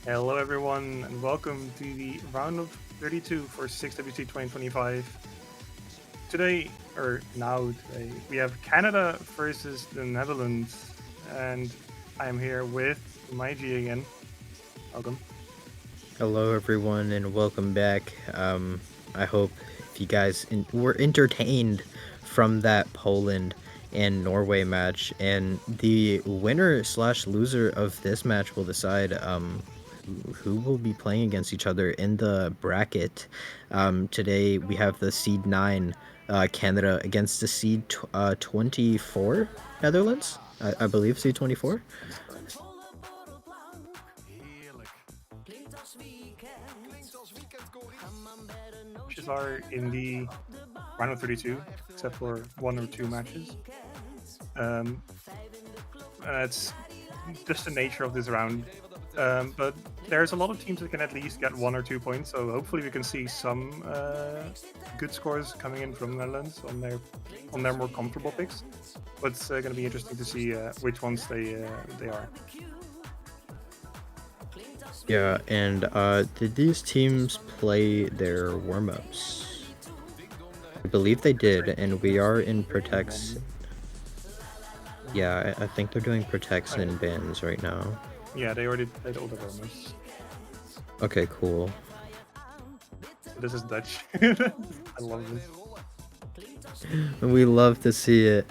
Hello, everyone, and welcome to the round of 32 for 6WC 2025. Today, or now today, we have Canada versus the Netherlands, and I'm here with my G again. Welcome. Hello, everyone, and welcome back. I hope if you guys were entertained from that Poland and Norway match, and the winner slash loser of this match will decide who will be playing against each other in the bracket. Today we have the seed 9 Canada against the seed 24 Netherlands. I believe seed 24. That's correct. Matches are in the round of 32, except for one or two matches. Um, and that's just the nature of this round. But there's a lot of teams that can at least get 1 or 2 points, so hopefully we can see some good scores coming in from the Netherlands on their more comfortable picks. But it's going to be interesting to see which ones they are. Yeah, and did these teams play their warm-ups? I believe they did, and we are in Protects. Yeah, I think they're doing Protects and bans right now. Yeah, they already played all the bonus. Okay, cool. So this is Dutch. I love this. We love to see it.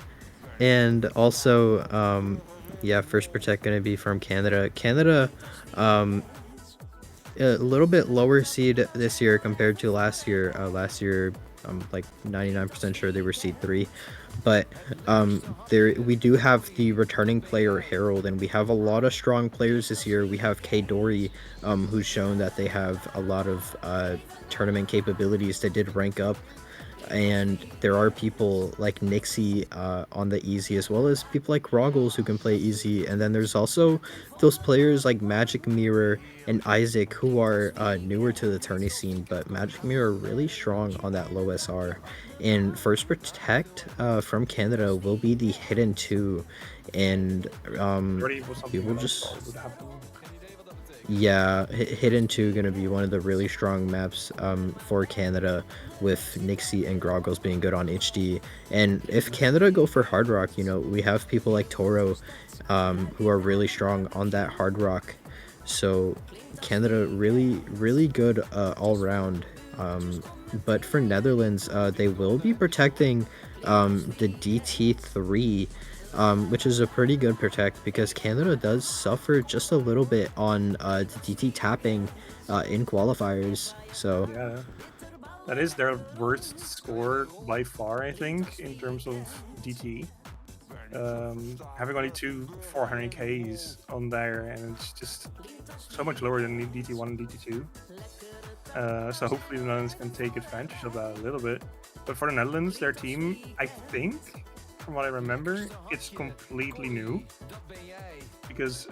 And also, yeah, first Protect gonna be from Canada. Canada, a little bit lower seed this year compared to last year. Last year, I'm like 99% sure they were seed 3, but there we do have the returning player Harold, and we have a lot of strong players this year. We have K Dory, who's shown that they have a lot of tournament capabilities. They did rank up, and there are people like Nixie on the easy, as well as people like Roggles who can play easy. And then there's also those players like Magic Mirror and Isaac who are newer to the tourney scene, but Magic Mirror are really strong on that low SR. And First Protect from Canada will be the Hidden 2, and we will just... Yeah, Hidden 2 gonna be one of the really strong maps for Canada, with Nixie and Groggles being good on HD. And if Canada go for Hard Rock, you know, we have people like Toro who are really strong on that Hard Rock. So Canada really good all round. But for Netherlands, they will be protecting the DT3, which is a pretty good protect, because Canada does suffer just a little bit on the DT tapping in qualifiers. So Yeah, that is their worst score by far, I think, in terms of DT. Having only two 400Ks on there, and it's just so much lower than DT1 and DT2. So hopefully the Netherlands can take advantage of that a little bit. But for the Netherlands, their team, I think, from what I remember, it's completely new. Because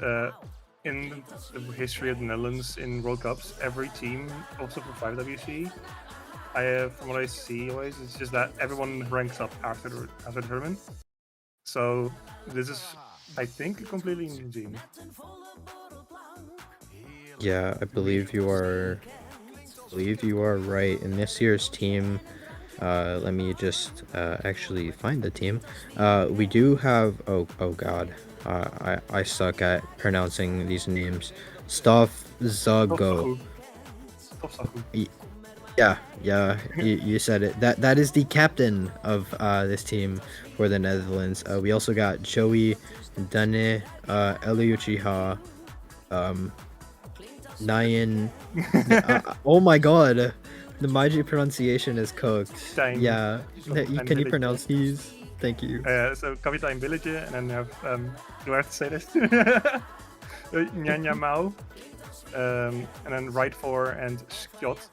in the history of the Netherlands in World Cups, every team, also for 5WC, from what I see always, it's just that everyone ranks up after the tournament. So this is, I think, a completely new team. yeah, I believe you are right. In this year's team, let me just actually find the team. We do have, oh god, I suck at pronouncing these names. Stuff Zago. Yeah, you said it. That is the captain of this team for the Netherlands. We also got Joey, Dane, Eliuchiha, Nyan. Oh my god, the Maiji pronunciation is cooked. Yeah, can you pronounce these? Thank you. So Kapitein Billetje, and then you have, do I have to say this? Nyanya Mao, and then Right 4 and Skjot.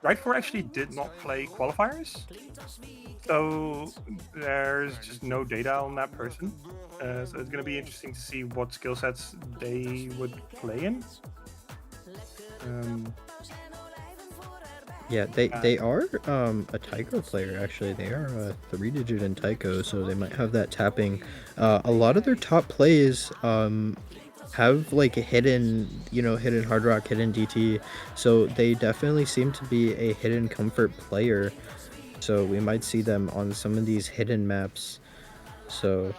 Right 4 actually did not play qualifiers, so there's just no data on that person. So it's going to be interesting to see what skill sets they would play in. Yeah, they are a Taiko player, actually. They are a 3-digit in Taiko, so they might have that tapping. A lot of their top plays have like hidden, hidden hard rock, hidden DT. So they definitely seem to be a hidden comfort player. So we might see them on some of these hidden maps. So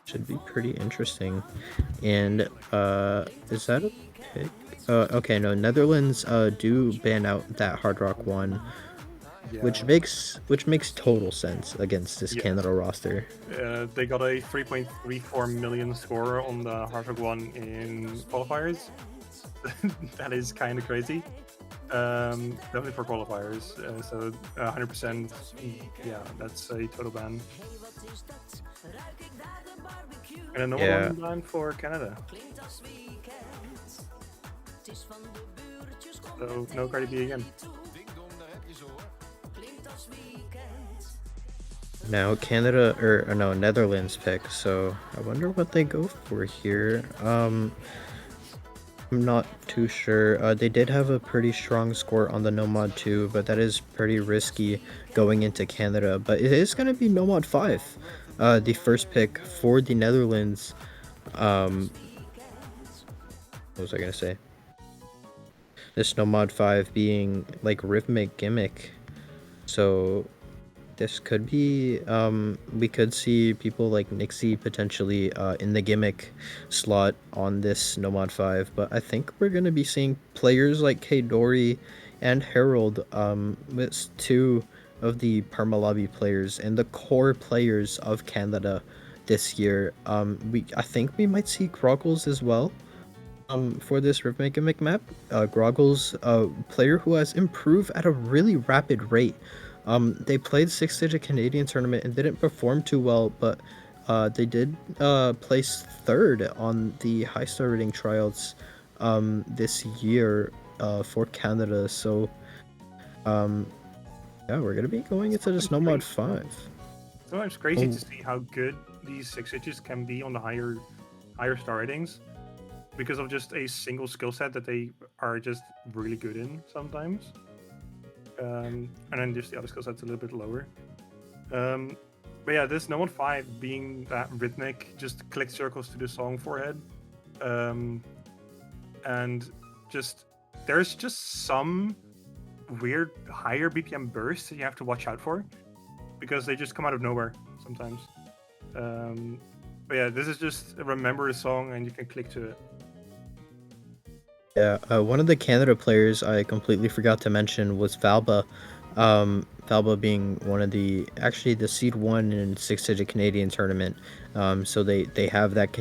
should be pretty interesting. And is that a pick? Okay, no, Netherlands do ban out that hard rock one, which Yeah. makes total sense against this Yeah. Canada roster. They got a 3.34 million score on the Hard Rock 1 in qualifiers. That is kind of crazy. Definitely for qualifiers. So 100%. Yeah, that's a total ban. And another Yeah. one ban for Canada. So no Cardi B again. Now Canada or no, Netherlands pick. So I wonder what they go for here. I'm not too sure. They did have a pretty strong score on the Nomad 2, but that is pretty risky going into Canada. But it is going to be Nomad 5, the first pick for the Netherlands. What was I going to say? This Nomad 5 being like rhythmic gimmick. So this could be, we could see people like Nixie potentially in the gimmick slot on this Nomad 5, but I think we're going to be seeing players like Dory and Harold, with two of the Parmalabi players and the core players of Canada this year. I think we might see Groggles as well. For this rhythmic gimmick map, Groggles, a player who has improved at a really rapid rate. They played 6-digit Canadian tournament and didn't perform too well, but they did place third on the high star rating tryouts this year for Canada. So yeah, we're gonna be going into this Nomad 5. Sometimes crazy to see how good these 6-digits can be on the higher star ratings, because of just a single skill set that they are just really good in sometimes. And then just the other skill set's a little bit lower. But yeah, this Nomad 5 being that rhythmic, just click circles to the song forehead. And just there's just some weird higher BPM bursts that you have to watch out for, because they just come out of nowhere sometimes. But yeah, this is just remember the song and you can click to it. Yeah, one of the Canada players I completely forgot to mention was Valba. Valba being one of actually the seed 1 in 6-digit Canadian tournament. So they have that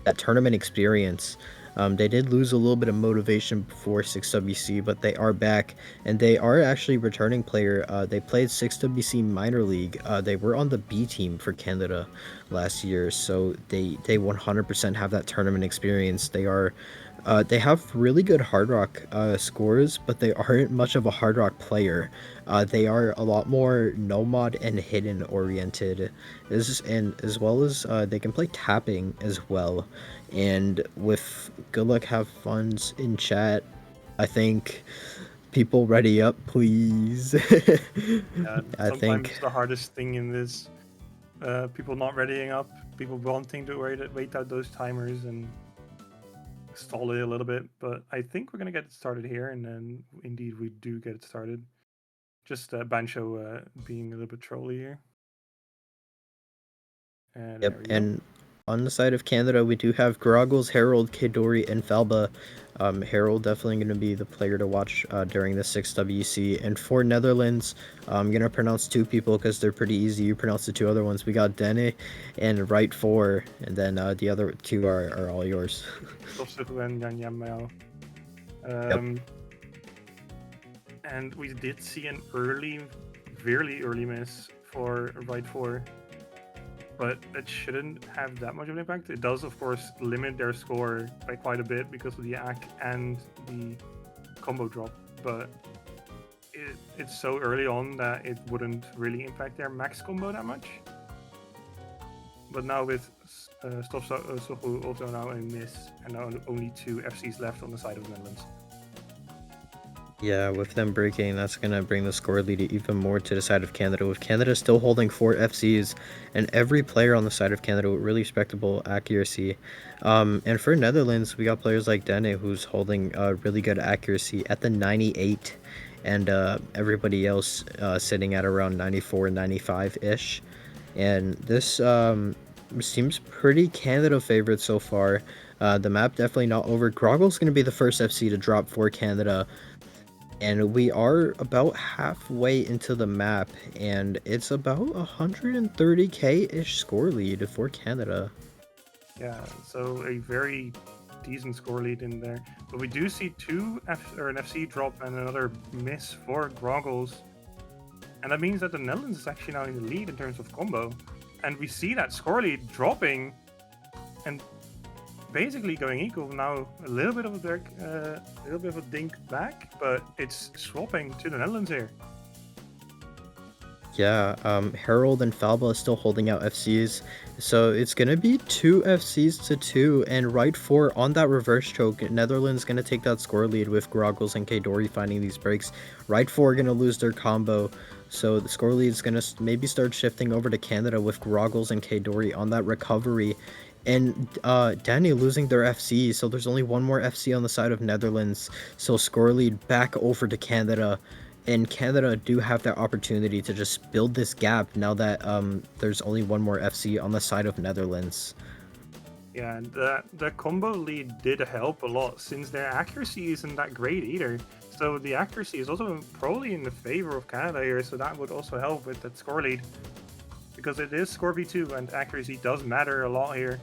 that tournament experience. They did lose a little bit of motivation before 6WC, but they are back, and they are actually returning player. They played 6WC minor league. They were on the B team for Canada last year, so they 100% have that tournament experience. They have really good hard rock scores, but they aren't much of a hard rock player. They are a lot more nomad and hidden oriented, as well as they can play tapping as well. And with good luck, have funs in chat, I think people ready up, please. Yeah, I sometimes think the hardest thing in this, people not readying up, people wanting to wait out those timers and stall it a little bit. But I think we're gonna get it started here, and then indeed we do get it started. Just Bancho being a little bit trolly here. And yep. there we go. And on the side of Canada, we do have Groggles, Harold, Kidori, and Falba. Harold definitely going to be the player to watch during the 6WC. And for Netherlands, I'm going to pronounce two people because they're pretty easy. You pronounce the two other ones. We got Dene and Right 4, and then the other two are all yours. And Jan Yamao. Yep. And we did see an very early miss for Right 4. But it shouldn't have that much of an impact. It does, of course, limit their score by quite a bit because of the ACK and the combo drop. But it's so early on that it wouldn't really impact their max combo that much. But now with Sohu also now a miss, and now only 2 FCs left on the side of the Netherlands. Yeah, with them breaking, that's gonna bring the score lead even more to the side of Canada. With Canada still holding 4 FCs, and every player on the side of Canada with really respectable accuracy. And for Netherlands, we got players like Dene, who's holding really good accuracy at the 98, and everybody else sitting at around 94, 95-ish. And this seems pretty Canada favored so far. The map definitely not over. Groggle's going to be the first FC to drop for Canada, and we are about halfway into the map, and it's about 130k-ish score lead for Canada. Yeah, so a very decent score lead in there. But we do see an FC drop and another miss for Groggles. And that means that the Netherlands is actually now in the lead in terms of combo. And we see that score lead dropping and basically going equal. Now a little bit of a dink back, but it's swapping to the Netherlands here. Yeah, Harold and Falba is still holding out FCs, so it's gonna be 2 FCs to 2, and right 4 on that reverse choke. Netherlands gonna take that score lead with Groggles and Kadori finding these breaks. Right 4 gonna lose their combo, so the score lead is gonna maybe start shifting over to Canada with Groggles and Kadori on that recovery. And Danny losing their FC, so there's only one more FC on the side of Netherlands, so score lead back over to Canada. And Canada do have that opportunity to just build this gap now that there's only one more FC on the side of Netherlands. Yeah, and the combo lead did help a lot since their accuracy isn't that great either. So the accuracy is also probably in the favor of Canada here, so that would also help with that score lead. Because it is score v2 and accuracy does matter a lot here.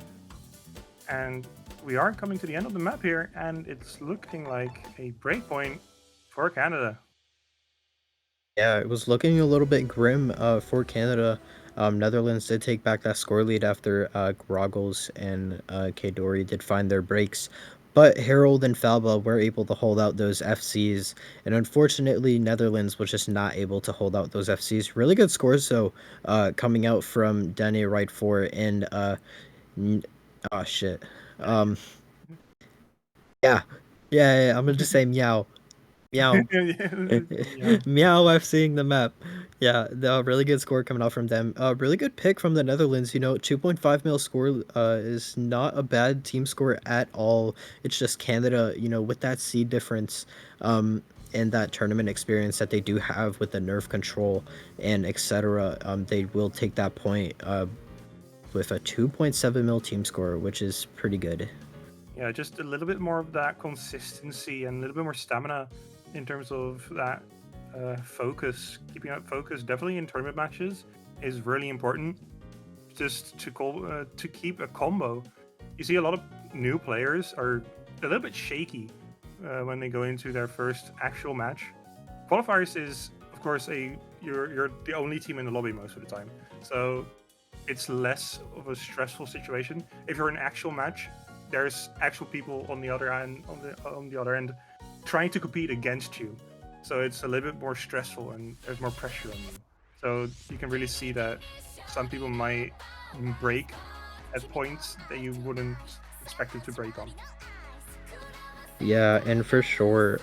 And we are coming to the end of the map here, and it's looking like a breakpoint for Canada. Yeah, it was looking a little bit grim for Canada. Netherlands did take back that score lead after Groggles and Kadori did find their breaks. But Harold and Falba were able to hold out those FCs. And unfortunately, Netherlands was just not able to hold out those FCs. Really good scores, though, coming out from Dene right 4 and... oh, shit. Yeah. Yeah, I'm gonna just say meow. Meow. Yeah. Meow, I've seen the map. Yeah, the really good score coming out from them. Really good pick from the Netherlands. 2.5 mil score is not a bad team score at all. It's just Canada, with that seed difference and that tournament experience that they do have with the nerf control and etc. They will take that point with a 2.7 mil team score, which is pretty good. Yeah, just a little bit more of that consistency and a little bit more stamina in terms of that focus. Keeping up focus, definitely in tournament matches, is really important. Just to keep a combo. You see a lot of new players are a little bit shaky when they go into their first actual match. Qualifiers is, of course, you're the only team in the lobby most of the time, so it's less of a stressful situation. If you're in an actual match, there's actual people on the other end trying to compete against you, so it's a little bit more stressful and there's more pressure on you. So you can really see that some people might break at points that you wouldn't expect them to break on. Yeah, and for sure,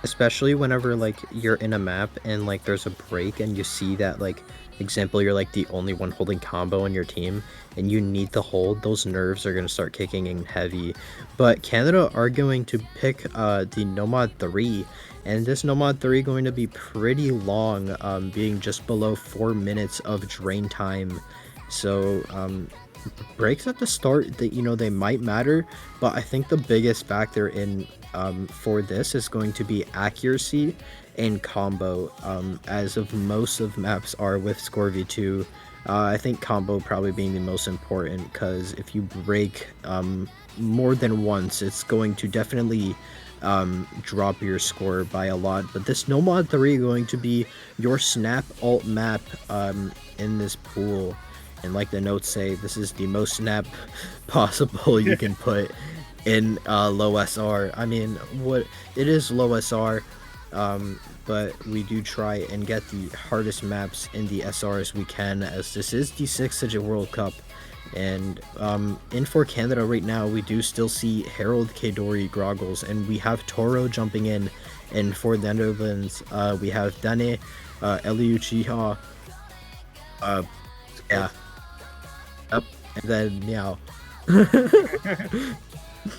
especially whenever like you're in a map and like there's a break and you see that, like, example, you're like the only one holding combo on your team and you need to hold, those nerves are going to start kicking in heavy. But Canada are going to pick the Nomad 3, and this Nomad 3 going to be pretty long, being just below 4 minutes of drain time. So breaks at the start that they might matter, but I think the biggest factor in for this is going to be accuracy and combo, as of most of maps are with score v2. I think combo probably being the most important, because if you break more than once, it's going to definitely drop your score by a lot. But this Nomad 3 going to be your snap alt map in this pool. And like the notes say, this is the most snap possible you can put in low SR. I mean, it is low SR, but we do try and get the hardest maps in the SR as we can, as this is the 6-digit World Cup. And in for Canada right now, we do still see Harold, Kadori, Groggles, and we have Toro jumping in And for the Netherlands, we have Dane, Eliuchiha, yeah, up, and then Meow.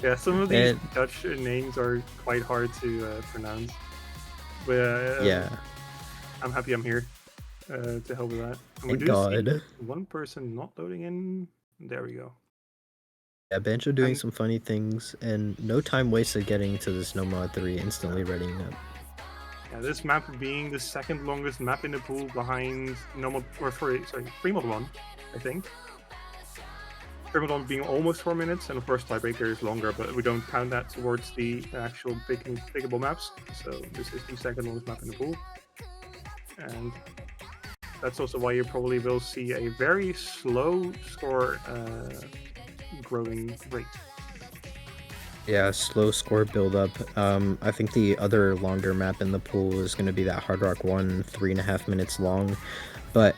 Yeah, some of these And Dutch names are quite hard to pronounce, but yeah, I'm happy I'm here to help with that. And we thank do see God. one person not loading in. There we go. Yeah, Banjo doing And some funny things, and no time wasted getting to this No Mod 3, instantly readying up. yeah, this map being the second longest map in the pool behind normal or sorry, free mod 1, I think. Free mod 1 being almost 4 minutes, and of course tiebreaker is longer, but we don't count that towards the actual pickable maps. So this is the second longest map in the pool. And that's also why you probably will see a very slow score growing rate. Yeah, slow score build up. I think the other longer map in the pool is going to be that Hard Rock 1, 3.5 minutes long. But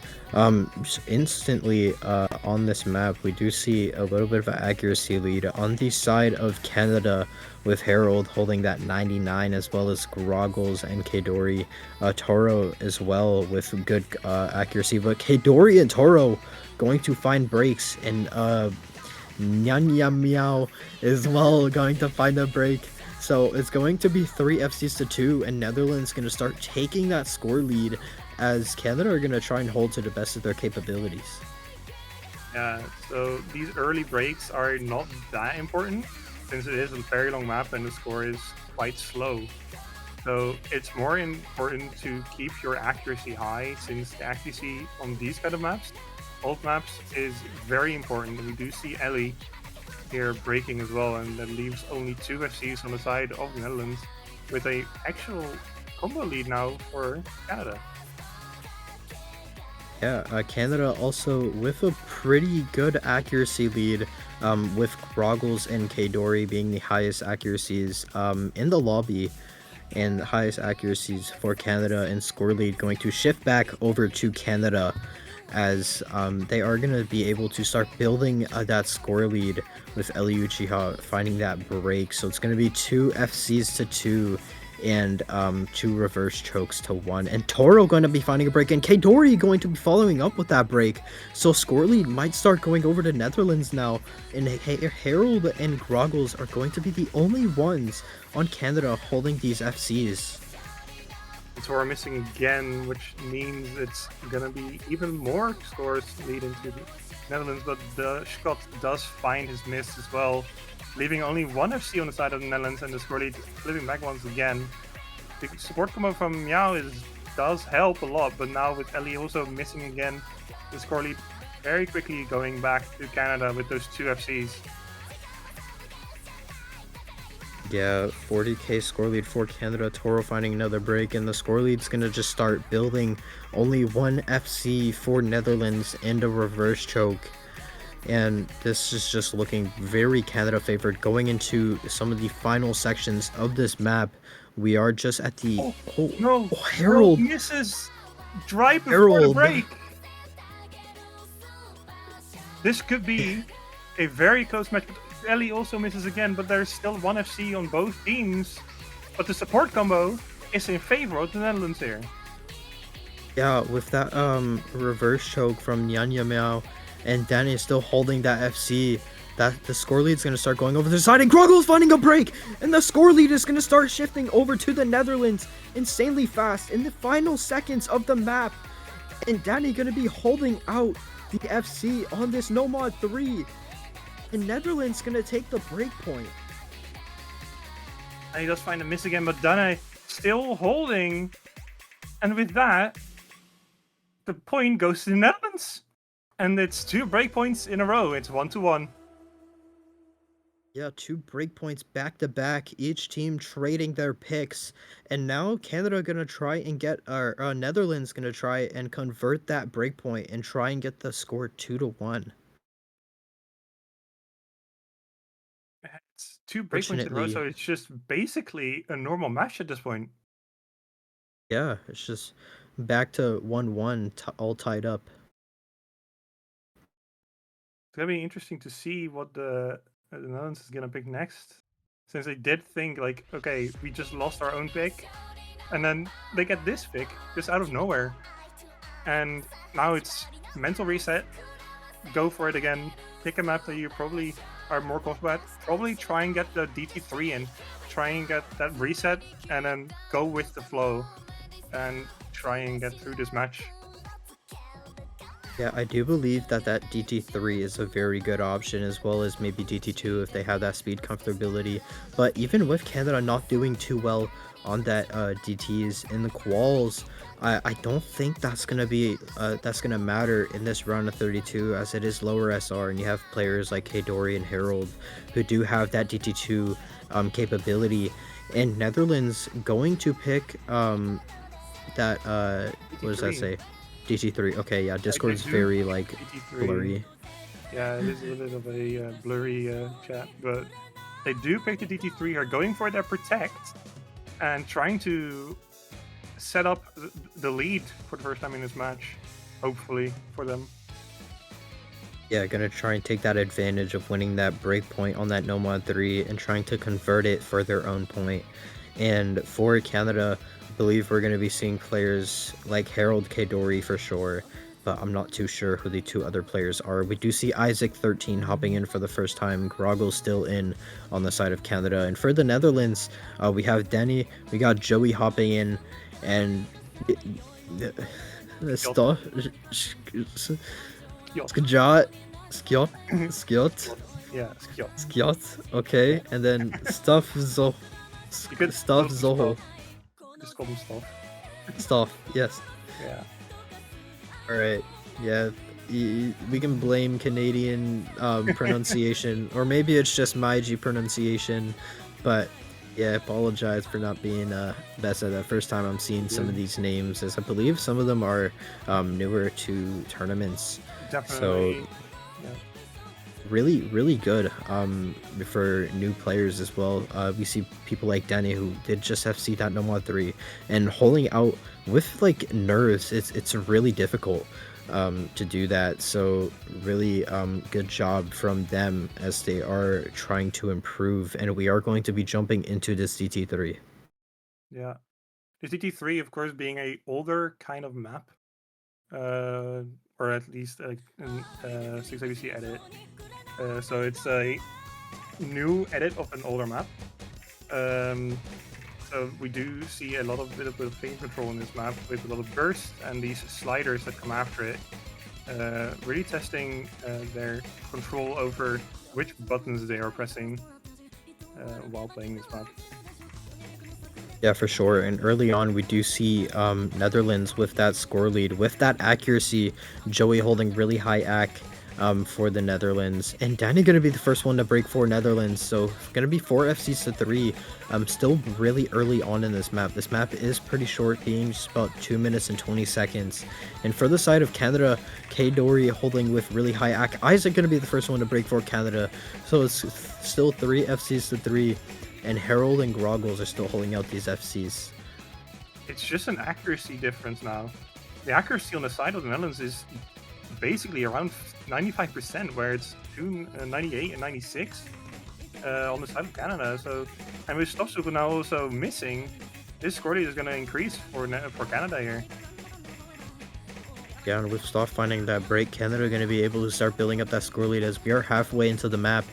just instantly on this map, we do see a little bit of an accuracy lead on the side of Canada, with Harold holding that 99, as well as Groggles and Kadori. Toro as well with good accuracy, but Kadori and Toro going to find breaks, and Nyanya Meow is well going to find a break. So it's going to be 3 FCs to 2, and Netherlands going to start taking that score lead, as Canada are going to try and hold to the best of their capabilities. Yeah, so these early breaks are not that important since it is a very long map and the score is quite slow. So it's more important to keep your accuracy high, since the accuracy on these kind of maps, old maps, is very important. We do see Ellie here breaking as well, and that leaves only 2 FCs on the side of the Netherlands, with a actual combo lead now for Canada. Yeah, Canada also with a pretty good accuracy lead, with Groggles and Kadori being the highest accuracies in the lobby, and the highest accuracies for Canada, and score lead going to shift back over to Canada, as they are going to be able to start building that score lead with Eli Uchiha finding that break. So it's going to be 2 FCs to 2, and 2 reverse chokes to 1, and Toro going to be finding a break, and Kadori going to be following up with that break. So score lead might start going over to Netherlands now, and Harold and Groggles are going to be the only ones on Canada holding these FCs. Toro missing again, which means it's gonna be even more scores leading to the Netherlands, but the Scott does find his miss as well, leaving only 1 FC on the side of the Netherlands, and the score lead flipping back once again. The support combo from Meow does help a lot, but now with Ellie also missing again, the score lead very quickly going back to Canada with those 2 FCs. Yeah, 40k score lead for Canada. Toro finding another break, and the score lead's gonna just start building. Only 1 FC for Netherlands and a reverse choke. And this is just looking very Canada favored going into some of the final sections of this map. We are just at the No, Harold misses right before the Harold. break. This could be a very close match. Ellie also misses again, but there's still 1 FC on both teams. But the support combo is in favor of the Netherlands here. Yeah, with that reverse choke from Nyanya Meow, and Danny is still holding that FC, that the score lead is going to start going over to the side, and Groggle's finding a break, and the score lead is going to start shifting over to the Netherlands insanely fast in the final seconds of the map. And Danny going to be holding out the FC on this No Mod 3. The Netherlands going to take the break point. And he does find a miss again, but Dane still holding. And with that, the point goes to the Netherlands. And it's 2 breakpoints in a row. It's 1-1. Yeah, 2 breakpoints back to back, each team trading their picks. And now Canada gonna try and get, or Netherlands gonna try and convert that breakpoint and try and get the score 2-1. It's 2 breakpoints in a row, Fortunately, so it's just basically a normal match at this point. yeah, it's just back to 1-1, all tied up. It's gonna be interesting to see what the Netherlands is gonna pick next. since they did think like, okay, we just lost our own pick, and then they get this pick just out of nowhere, and now it's mental reset, go for it again, pick a map that you probably are more comfortable at, probably try and get the DT3 in, try and get that reset, and then go with the flow and try and get through this match. Yeah, I do believe that DT3 is a very good option, as well as maybe DT2 if they have that speed comfortability. But even with Canada not doing too well on that DTs in the quals, I don't think that's gonna matter in this round of 32, as it is lower SR, and you have players like Kadori and Harold who do have that DT2 capability. And Netherlands going to pick that what does that DT3. say? DT3. Okay, yeah, Discord is do very like DT3. blurry. Yeah, it is a little bit of a blurry chat, but they do pick the DT3, are going for their protect and trying to set up the lead for the first time in this match, hopefully, for them. Yeah, gonna try and take that advantage of winning that break point on that Nomad 3 and trying to convert it for their own point. And for Canada, I believe we're gonna be seeing players like Harold Kadori for sure, but I'm not too sure who the two other players are. We do see Isaac 13 hopping in for the first time. Groggle still in on the side of Canada. And for the Netherlands, we have Danny, we got Joey hopping in, and Skjot, Yeah, Skjot, okay, and then Stuff Zoho. Just call them Stuff, yes. Yeah. Alright, yeah, we can blame Canadian pronunciation, or maybe it's just Maiji pronunciation, but yeah, I apologize for not being best at that. First time I'm seeing some of these names, as I believe some of them are newer to tournaments. Definitely. So really good for new players as well. We see people like Danny who did just FC that Nomad 3, and holding out with like nerves, it's really difficult to do that. So really good job from them as they are trying to improve, and we are going to be jumping into this DT3. Yeah, the DT3 of course being a older kind of map, or at least a 6WC edit. So it's a new edit of an older map. So we do see a lot of bit of paint control in this map, with a lot of burst and these sliders that come after it. Really testing their control over which buttons they are pressing while playing this map. Yeah, for sure. And early on, we do see Netherlands with that score lead, with that accuracy. Joey holding really high AC for the Netherlands, and Danny gonna be the first one to break for Netherlands. So gonna be 4 FCs to 3. Still really early on in this map. This map is pretty short, being just about 2 minutes and 20 seconds. And for the side of Canada, Kadori holding with really high AC. Isaac gonna be the first one to break for Canada. So it's still 3 FCs to 3. And Harold and Groggles are still holding out these FCs. It's just an accuracy difference now. The accuracy on the side of the Netherlands is basically around 95%, where it's 98 and 96 on the side of Canada. So, and with Stofsuper now also missing, this score lead is going to increase for Canada here. Yeah, and with Stoff finding that break, Canada are going to be able to start building up that score lead, as we are halfway into the map.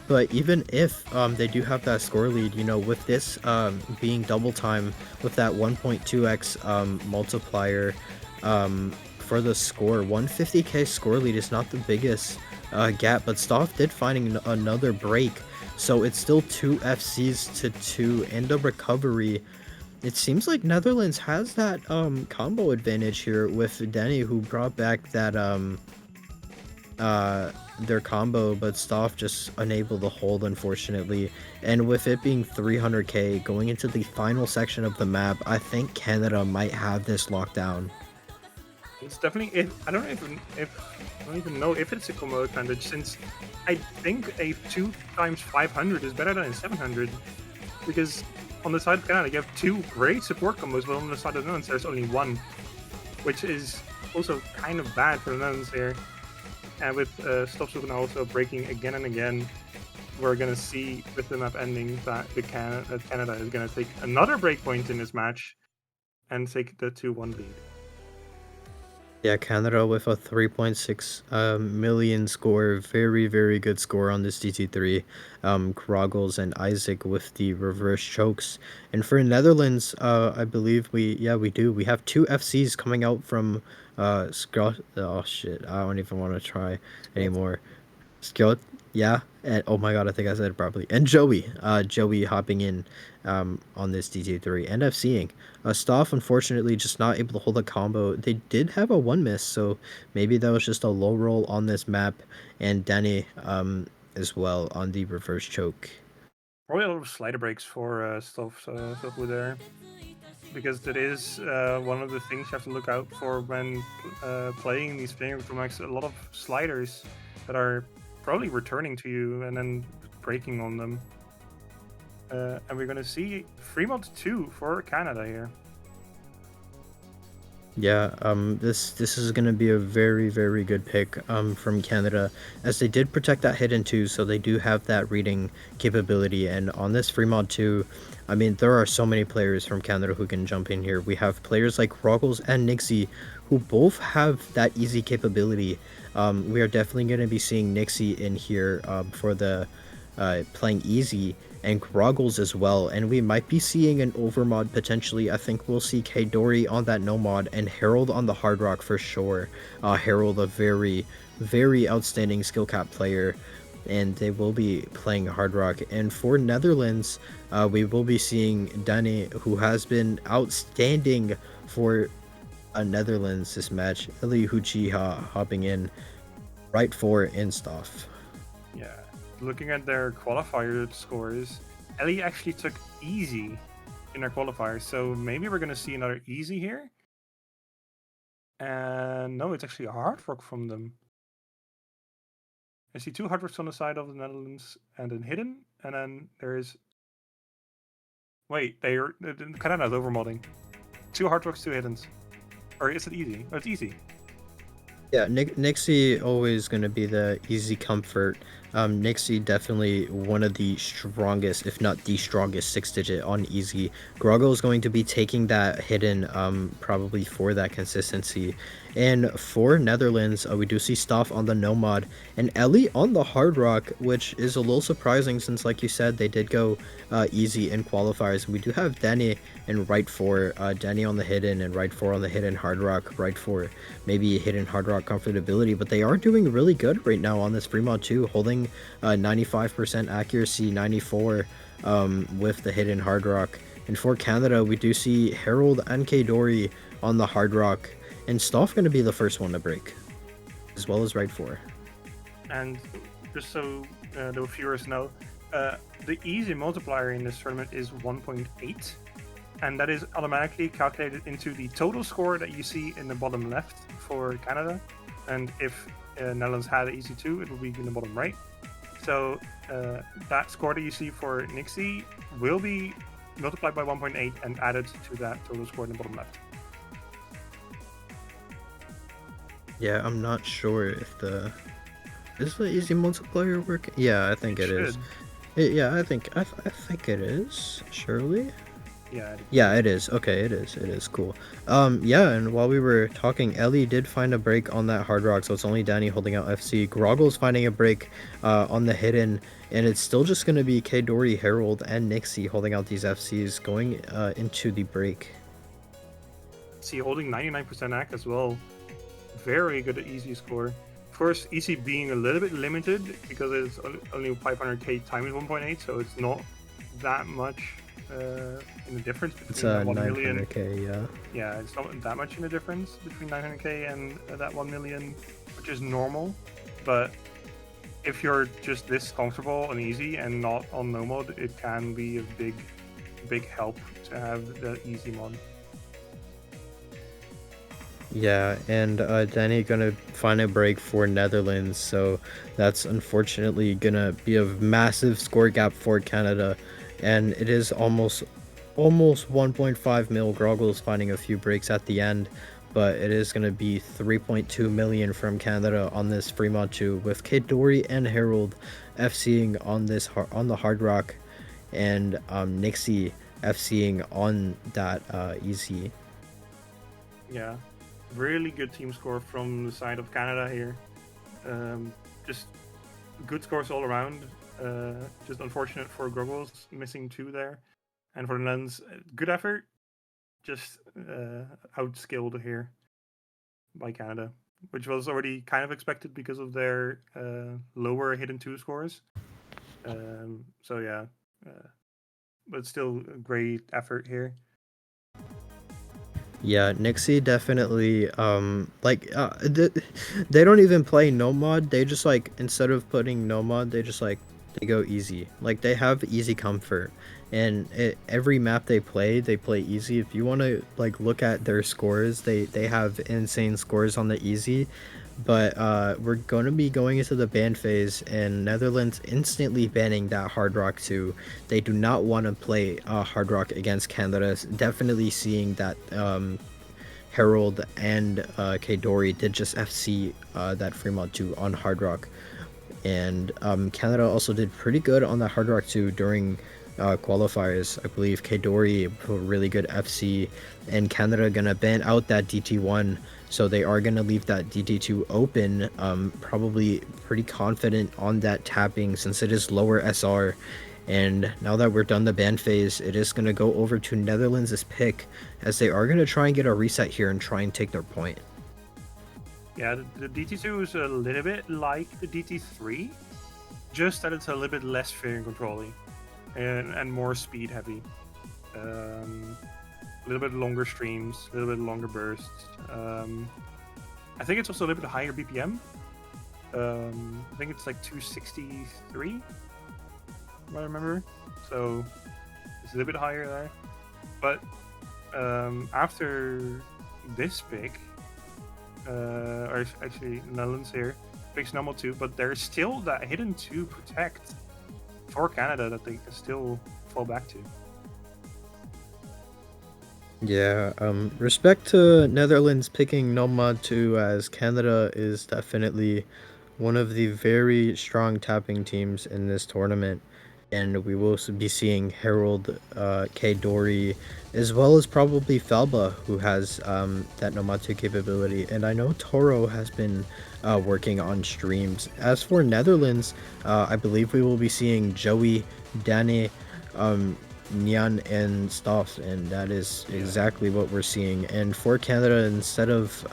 But even if they do have that score lead, you know, with this being double time, with that 1.2x multiplier for the score, 150k score lead is not the biggest gap, but Stoff did finding another break. So it's still 2 FCs to 2 and a recovery. It seems like Netherlands has that combo advantage here, with Danny, who brought back that their combo, but Stoff just unable to hold, unfortunately. And with it being 300k going into the final section of the map, I think Canada might have this locked down. It's definitely. I don't even know if it's a combo advantage, since I think a 2x500 is better than a 700, because on the side of Canada, you have 2 great support combos, but on the side of the Netherlands, there's only 1, which is also kind of bad for the Netherlands here. And with Stofsuper also breaking again and again, we're gonna see with the map ending that Canada is gonna take another breakpoint in this match and take the 2-1 lead. Yeah, Canada with a 3.6 million score. Very, very good score on this DT3. Groggles and Isaac with the reverse chokes. And for Netherlands, I believe we do. We have two FCs coming out from oh shit, I don't even want to try anymore. Skjot, yeah, and oh my god, I think I said it properly. And Joey hopping in on this DT3 and FCing. Stoff unfortunately just not able to hold a combo. They did have a one miss, so maybe that was just a low roll on this map. And Danny as well on the reverse choke. Probably a lot of slider breaks for Stoff there, because that is one of the things you have to look out for when playing these players from a lot of sliders that are probably returning to you and then breaking on them. And we're gonna see Fremont 2 for Canada here. Yeah, this is gonna be a very, very good pick from Canada, as they did protect that hidden too, so they do have that reading capability. And on this Fremont 2, I mean, there are so many players from Canada who can jump in here. We have players like Roggles and Nixie, who both have that easy capability. We are definitely gonna be seeing Nixie in here for the playing easy, and Groggles as well, and we might be seeing an overmod potentially. I think we'll see Dory on that no mod and Harold on the hard rock for sure. Harold, a very, very outstanding skill cap player, and they will be playing hard rock. And for Netherlands, we will be seeing Danny, who has been outstanding for Netherlands this match. Eli Huchiha hopping in right for Instoff. Yeah. Looking at their qualifier scores, Ellie actually took easy in their qualifier, so maybe we're going to see another easy here. And no, it's actually a hard rock from them. I see two hard rocks on the side of the Netherlands and then hidden, and then there's... Wait, Canada's overmodding. Two hard rocks, two hiddens. Or is it easy? Oh, it's easy. Yeah, Nixie always going to be the easy comfort. Nixie definitely one of the strongest, if not the strongest, 6-digit on easy. Groggle is going to be taking that hidden probably for that consistency. And for Netherlands, we do see Stoff on the no mod and Ellie on the hard rock, which is a little surprising since, like you said, they did go easy in qualifiers. We do have Danny and right for Danny on the hidden and right for on the hidden hard rock, right for maybe hidden hard rock comfortability, but they are doing really good right now on this Fremont 2, holding 95% accuracy, 94 with the hidden hard rock. And for Canada, we do see Harold and Dory on the hard rock, and Stoff going to be the first one to break, as well as right 4. And just so the viewers know, the easy multiplier in this tournament is 1.8, and that is automatically calculated into the total score that you see in the bottom left for Canada. And if Netherlands had an easy 2, it will be in the bottom right. So that score that you see for Nixie will be multiplied by 1.8 and added to that total score in the bottom left. Yeah, I'm not sure if is the easy multiplier working? Yeah, I think it is. Yeah, I think it is. Surely. Yeah, it is. Okay, it is cool. Yeah, and while we were talking, Ellie did find a break on that hard rock, so it's only Danny holding out FC. Groggle's finding a break on the hidden, and it's still just gonna be Dory, Harold, and Nixie holding out these FCs going into the break. See, holding 99% AC as well. Very good at easy score. Of course, easy being a little bit limited because it's only 500k times 1.8, so it's not that much in the difference between it's 1 million. 900k, yeah, it's not that much in the difference between 900k and that 1 million, which is normal. But if you're just this comfortable on easy and not on no mod, it can be a big help to have the easy mod. Yeah, and Danny gonna find a break for Netherlands, so that's unfortunately gonna be a massive score gap for Canada, and it is almost 1.5 mil. Groggle's finding a few breaks at the end, but it is going to be 3.2 million from Canada on this Fremont 2, with Kidori and Harold FCing on this on the Hard Rock, and Nixie FCing on that easy. Yeah, really good team score from the side of Canada here. Just good scores all around. Just unfortunate for Goggles missing 2 there, and for the Netherlands, good effort. Just outskilled here by Canada, which was already kind of expected because of their lower hidden 2 scores. So yeah, but still a great effort here. Yeah, Nixie definitely they don't even play no mod. They just like, instead of putting no mod, they just like they go easy. Like they have easy comfort, and every map they play easy. If you want to like look at their scores, they have insane scores on the easy. But we're going to be going into the ban phase, and Netherlands instantly banning that Hard Rock 2. They do not want to play Hard Rock against Canada. Definitely seeing that Harold and Kdori did just FC that Fremont 2 on Hard Rock. And Canada also did pretty good on that Hard Rock 2 during qualifiers. I believe Kdori put really good FC, and Canada gonna ban out that DT1, so they are gonna leave that DT2 open. Probably pretty confident on that tapping since it is lower SR. And now that we're done the ban phase, it is gonna go over to Netherlands' pick, as they are gonna try and get a reset here and try and take their point. Yeah, the DT2 is a little bit like the DT3, just that it's a little bit less fair and controlling, and more speed heavy. A little bit longer streams, a little bit longer bursts. I think it's also a little bit higher BPM. I think it's like 263, if I remember. So it's a little bit higher there. But after this pick, or actually Netherlands here picks normal 2, but there's still that hidden 2 protect for Canada that they can still fall back to. Yeah, respect to Netherlands picking Nomad 2, as Canada is definitely one of the very strong tapping teams in this tournament. And we will also be seeing Harold, Kdori, as well as probably Falba, who has that Nomad 2 capability. And I know Toro has been working on streams. As for Netherlands, I believe we will be seeing Joey, Danny, Nyan, and stuff, and that is exactly what we're seeing. And for Canada, instead of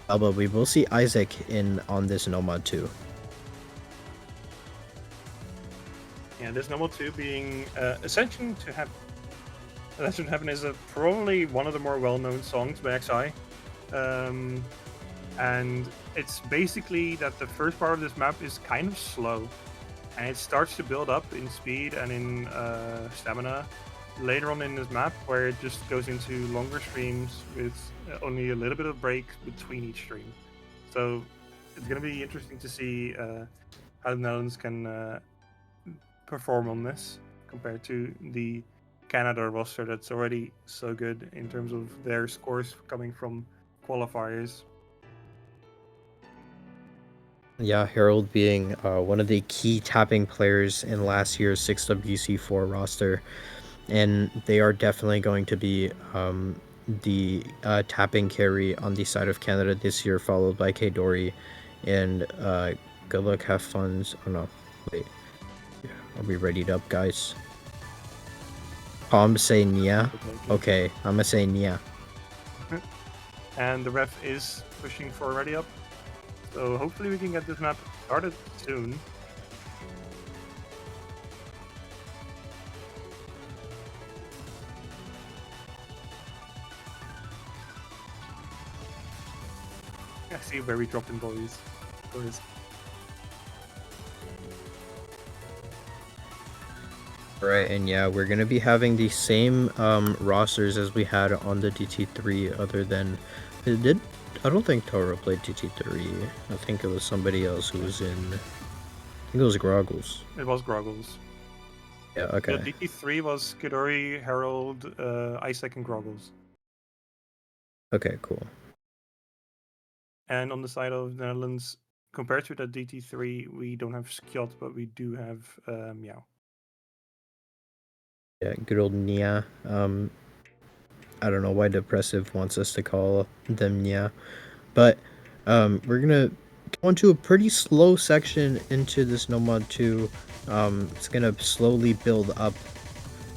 Alba, we will see Isaac in on this Nomad 2. Yeah, this normal 2 being Ascension to Heaven is probably one of the more well-known songs by XI. And it's basically that the first part of this map is kind of slow, and it starts to build up in speed and in stamina later on in this map, where it just goes into longer streams with only a little bit of break between each stream. So it's going to be interesting to see how the Netherlands can perform on this compared to the Canada roster that's already so good in terms of their scores coming from qualifiers. Yeah, Harold being one of the key tapping players in last year's 6WC4 roster, and they are definitely going to be the tapping carry on the side of Canada this year, followed by Kdori. And good luck, have fun. Oh no, wait. Are we readied up, guys? Oh, I'm saying yeah. Okay, I'm gonna say yeah. And the ref is pushing for ready up. So hopefully we can get this map started soon. I see where we dropped in, boys. Right, and yeah, we're gonna be having the same rosters as we had on the DT3, other than I don't think Toro played DT3. I think it was somebody else who was in. I think it was Groggles. It was Groggles. Yeah, okay. The DT3 was Kidori, Harold, Isaac, and Groggles. Okay, cool. And on the side of the Netherlands, compared to the DT3, we don't have Skjot, but we do have Meow. Yeah, good old Nia. I don't know why Depressive wants us to call them Nia, but we're gonna go into a pretty slow section into this Nomad 2. It's gonna slowly build up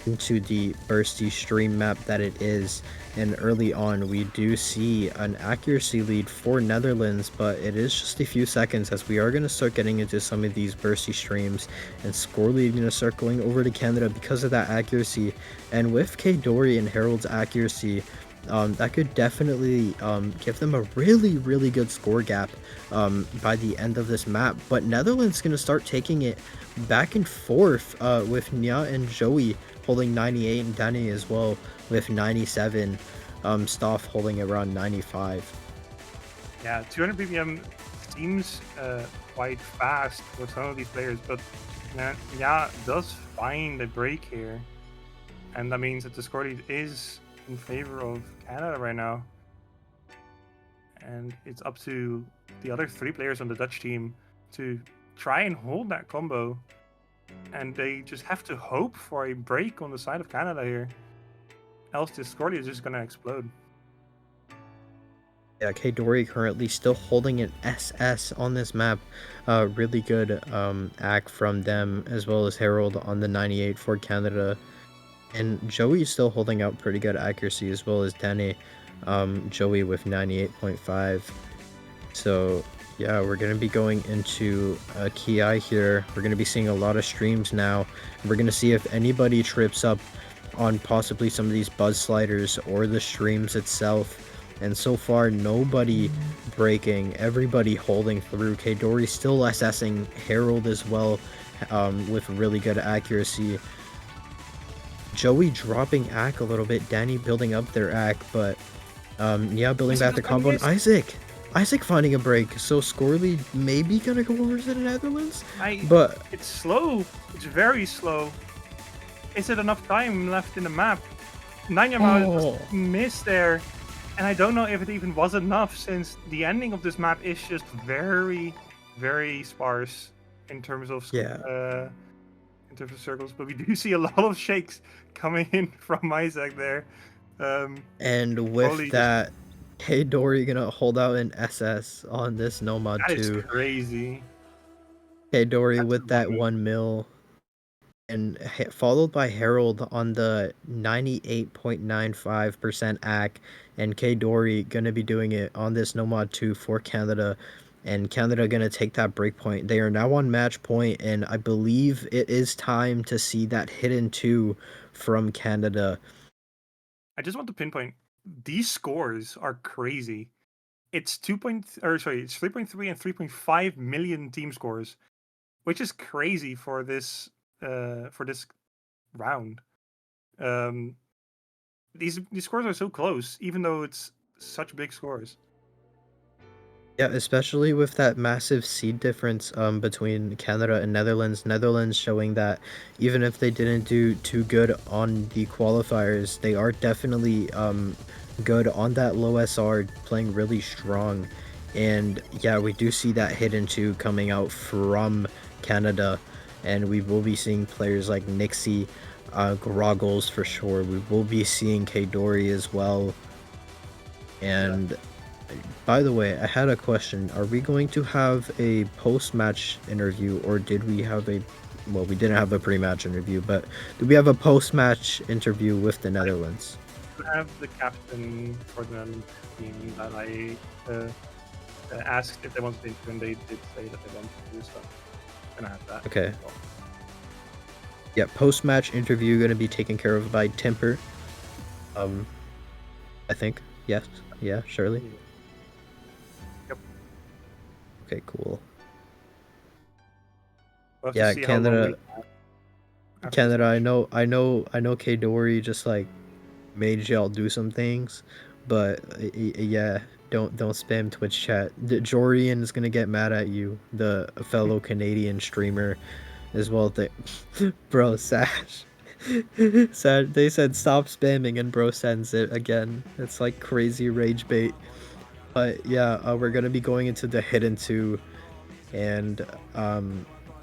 into the bursty stream map that it is, and early on we do see an accuracy lead for Netherlands, but it is just a few seconds as we are going to start getting into some of these bursty streams, and score lead going to start going over to Canada because of that accuracy. And with K Dory and Harold's accuracy, that could definitely give them a really good score gap by the end of this map. But Netherlands going to start taking it back and forth with Nya and Joey holding 98 and Danny as well with 97. Stoff holding around 95. Yeah, 200 BPM seems quite fast for some of these players, but yeah, does find a break here. And that means that the score lead is in favor of Canada right now. And it's up to the other 3 players on the Dutch team to try and hold that combo. And they just have to hope for a break on the side of Canada here. Else this score lead is just going to explode. Yeah, K Dory currently still holding an SS on this map. Really good act from them, as well as Harold on the 98 for Canada. And Joey's still holding out pretty good accuracy, as well as Danny. Joey with 98.5. So yeah, we're going to be going into a Ki here. We're going to be seeing a lot of streams now. We're going to see if anybody trips up on possibly some of these buzz sliders or the streams itself. And so far, nobody breaking, everybody holding through. K Dory still SSing Harold as well with really good accuracy. Joey dropping Ack a little bit, Danny building up their Ack, but yeah, building back the combo. And Isaac finding a break, so score lead maybe gonna go over to the Netherlands. But it's slow. It's very slow. Is it enough time left in the map? Nanyama just missed there, and I don't know if it even was enough, since the ending of this map is just very sparse in terms of circles. But we do see a lot of shakes coming in from Isaac there. And with that, K Dory gonna hold out an SS on this Nomad 2. That is crazy. K Dory with that 1 mil. And followed by Harold on the 98.95% AC, and K Dory gonna be doing it on this Nomad 2 for Canada, and Canada gonna take that break point. They are now on match point, and I believe it is time to see that hidden 2 from Canada. I just want to pinpoint, these scores are crazy. It's 3.3 and 3.5 million team scores, which is crazy for this round. These scores are so close, even though it's such big scores. Yeah, especially with that massive seed difference between Canada and Netherlands. Netherlands showing that even if they didn't do too good on the qualifiers, they are definitely good on that low SR, playing really strong. And yeah, we do see that hidden 2 coming out from Canada, and we will be seeing players like Nixie, Groggles for sure. We will be seeing K Dory as well. And by the way, I had a question. Are we going to have a post-match interview, or did we have a... Well, we didn't have a pre-match interview, but did we have a post-match interview with the Netherlands? I have the captain for the Netherlands team that I asked if they wanted to interview, and they did say that they wanted to do so. I'm gonna have that. Okay. Well. Yeah, post-match interview going to be taken care of by Temper. I think. Yes. Yeah, surely. Yep. Okay, cool. We'll yeah, Canada. I know K Dory just like made y'all do some things, but yeah, don't spam Twitch chat. Jorian is gonna get mad at you, the fellow Canadian streamer, as well. Bro, Sash. Said they said stop spamming and bro sends it again. It's like crazy rage bait. But yeah, we're gonna be going into the hidden two, and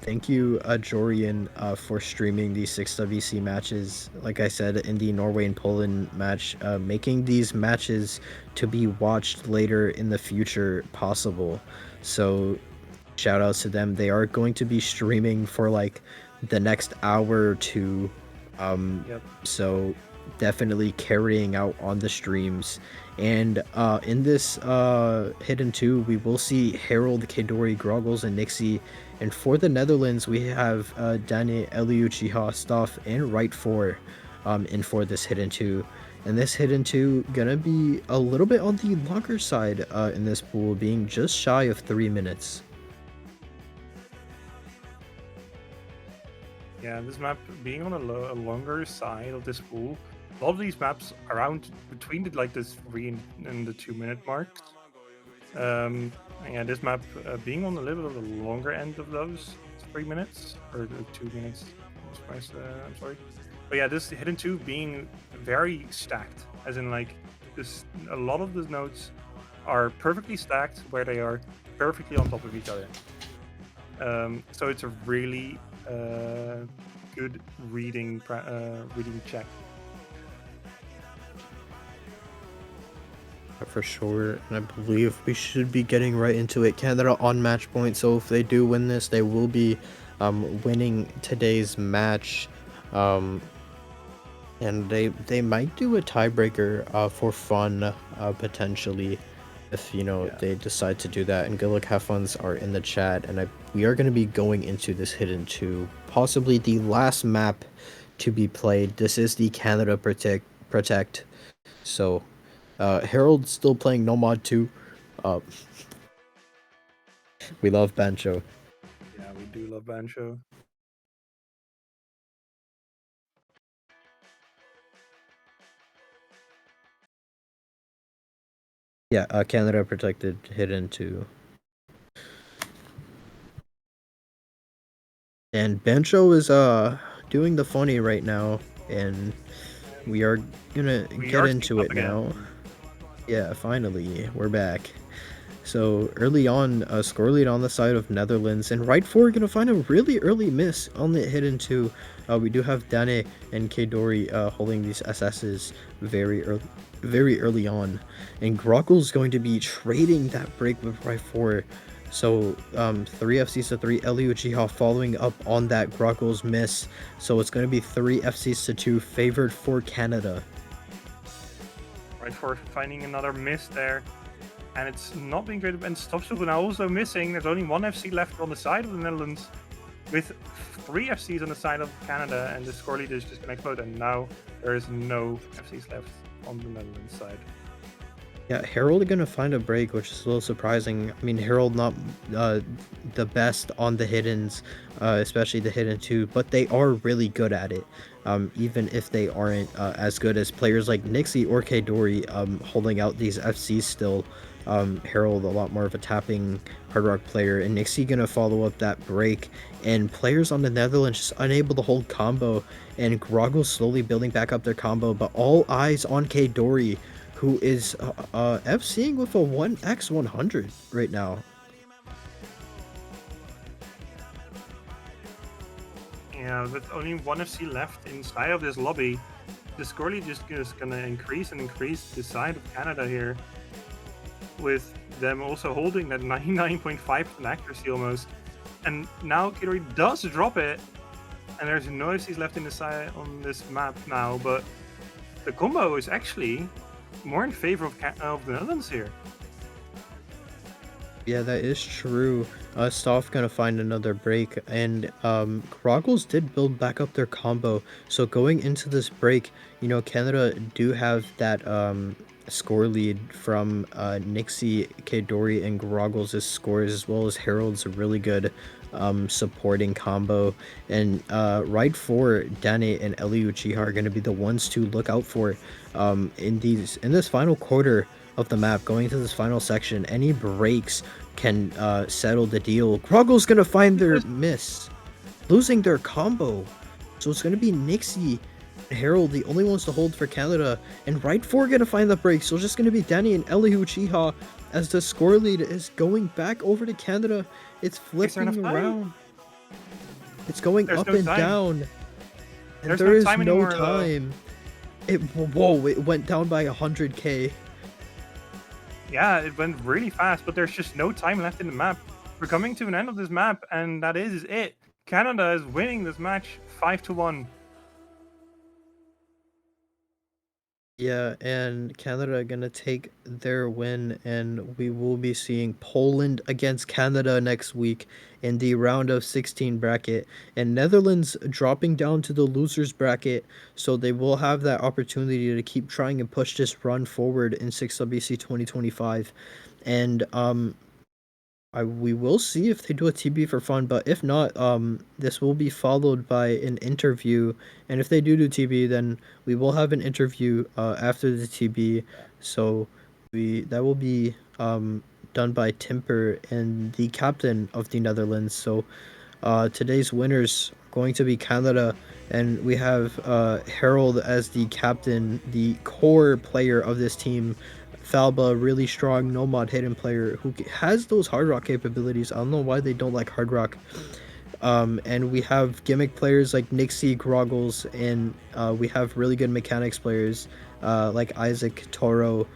thank you, Jorian, for streaming these 6WC matches. Like I said in the Norway and Poland match, making these matches to be watched later in the future possible. So shout outs to them. They are going to be streaming for like the next hour or two. Yep. So definitely carrying out on the streams. And in this hidden two, we will see Harold, Kedori, Groggles, and Nixie. And for the Netherlands, we have Dane, Eliuchiha, Stoff, and Right 4 in for this hidden two. And this hidden two gonna be a little bit on the longer side in this pool, being just shy of 3 minutes. Yeah, this map being on a longer side of this pool, a lot of these maps around between the, like this 3 and the 2 minute marks. Yeah, this map being on a little bit of the longer end of those 3 minutes or the 2 minutes. I'm sorry, but yeah, this hidden two being very stacked, as in like this. A lot of the nodes are perfectly stacked where they are perfectly on top of each other. So it's a really good reading check. For sure, and I believe we should be getting right into it. Canada on match point, so if they do win this, they will be winning today's match, and they might do a tiebreaker for fun, potentially, if they decide to do that. And good luck, have funs are in the chat, and we are going to be going into this hidden two, possibly the last map to be played. This is the Canada Protect, so Harold's still playing Nomad 2. We love Bancho. Yeah, we do love Bancho. Yeah, Canada Protected hidden 2. And Bancho is doing the funny right now, and we are gonna get into it now. Yeah, finally, we're back. So early on, score lead on the side of Netherlands, and Right 4 gonna find a really early miss on the hidden two. We do have Dane and Kedori holding these SSs very early on, and Groggle's going to be trading that break with Right 4. So 3 FCs to 3, Eliuchiha following up on that Groggle's miss. So it's going to be 3 FCs to 2 favored for Canada. Right 4 finding another miss there. And it's not being great. And Stopstool now also missing. There's only 1 FC left on the side of the Netherlands, with 3 FCs on the side of Canada, and the score lead is just going to explode. And now there is no FCs left on the Netherlands side. Yeah, Harold gonna find a break, which is a little surprising. I mean, Harold not the best on the hiddens, especially the hidden two, but they are really good at it. Even if they aren't as good as players like Nixie or Kedori holding out these FCs still. Harold a lot more of a tapping hard rock player, and Nixie gonna follow up that break, and players on the Netherlands just unable to hold combo, and Groggle slowly building back up their combo, but all eyes on Kedori, who is FCing with a 1x100 right now. Yeah, with only 1 FC left inside of this lobby, the score lead is going to increase and increase the side of Canada here, with them also holding that 99.5% accuracy almost. And now Kedori does drop it, and there's no FCs left in the side on this map now, but the combo is actually more in favor of the Netherlands here. Yeah, that is true. Stoff gonna find another break, and Groggles did build back up their combo. So going into this break, Canada do have that score lead from Nixie, Kedori, and Groggles' scores, as well as Harold's really good supporting combo. And Right 4, Dane, and Eliuchiha are going to be the ones to look out for in this final quarter of the map. Going into this final section, any breaks can settle the deal. Groggle's gonna find their miss, losing their combo. So it's going to be Nixie and Harold, the only ones to hold for Canada. And right 4 going to find the break. So it's just going to be Danny and Elihu Chiha as the score lead is going back over to Canada. It's flipping around. It's going up and down. And there is no time. Whoa, it went down by 100k. Yeah, it went really fast, but there's just no time left in the map. We're coming to an end of this map, and that is it. Canada is winning this match 5-1. Yeah, and Canada gonna take their win, and we will be seeing Poland against Canada next week in the round of 16 bracket, and Netherlands dropping down to the losers bracket, so they will have that opportunity to keep trying and push this run forward in 6WC 2025. And we will see if they do a TB for fun, but if not, this will be followed by an interview, and if they do TB, then we will have an interview after the TB. So that will be done by Timper and the captain of the Netherlands. So today's winners are going to be Canada, and we have Harold as the captain, the core player of this team. Falba, really strong Nomad hidden player who has those hard rock capabilities. I don't know why they don't like hard rock. And we have gimmick players like Nixie, Groggles, and we have really good mechanics players like Isaac, Toro,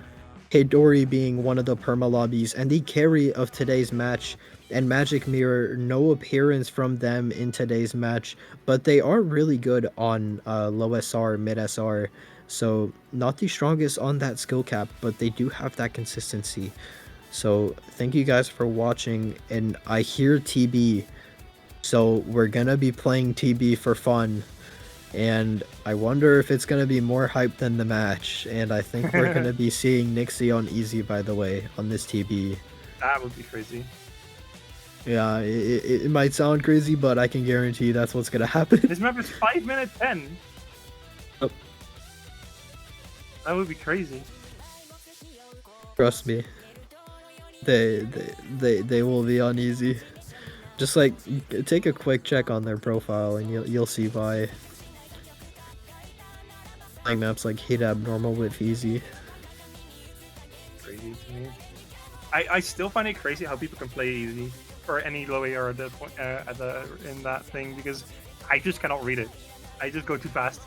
Hidori being one of the perma lobbies, and the carry of today's match and Magic Mirror. No appearance from them in today's match, but they are really good on low SR, mid SR. So not the strongest on that skill cap, but they do have that consistency. So thank you guys for watching, and I hear TB, so we're gonna be playing TB for fun, and I wonder if it's gonna be more hype than the match, and I think we're gonna be seeing Nixie on easy, by the way, on this TB. That would be crazy. Yeah, it might sound crazy, but I can guarantee that's what's gonna happen. This map is 5 minutes 10. Oh. That would be crazy. Trust me. They will be on easy. Just like take a quick check on their profile and you'll see why. Playing maps like Hit Abnormal with easy. Crazy to me. I still find it crazy how people can play easy or any low AR at the point in that thing, because I just cannot read it. I just go too fast.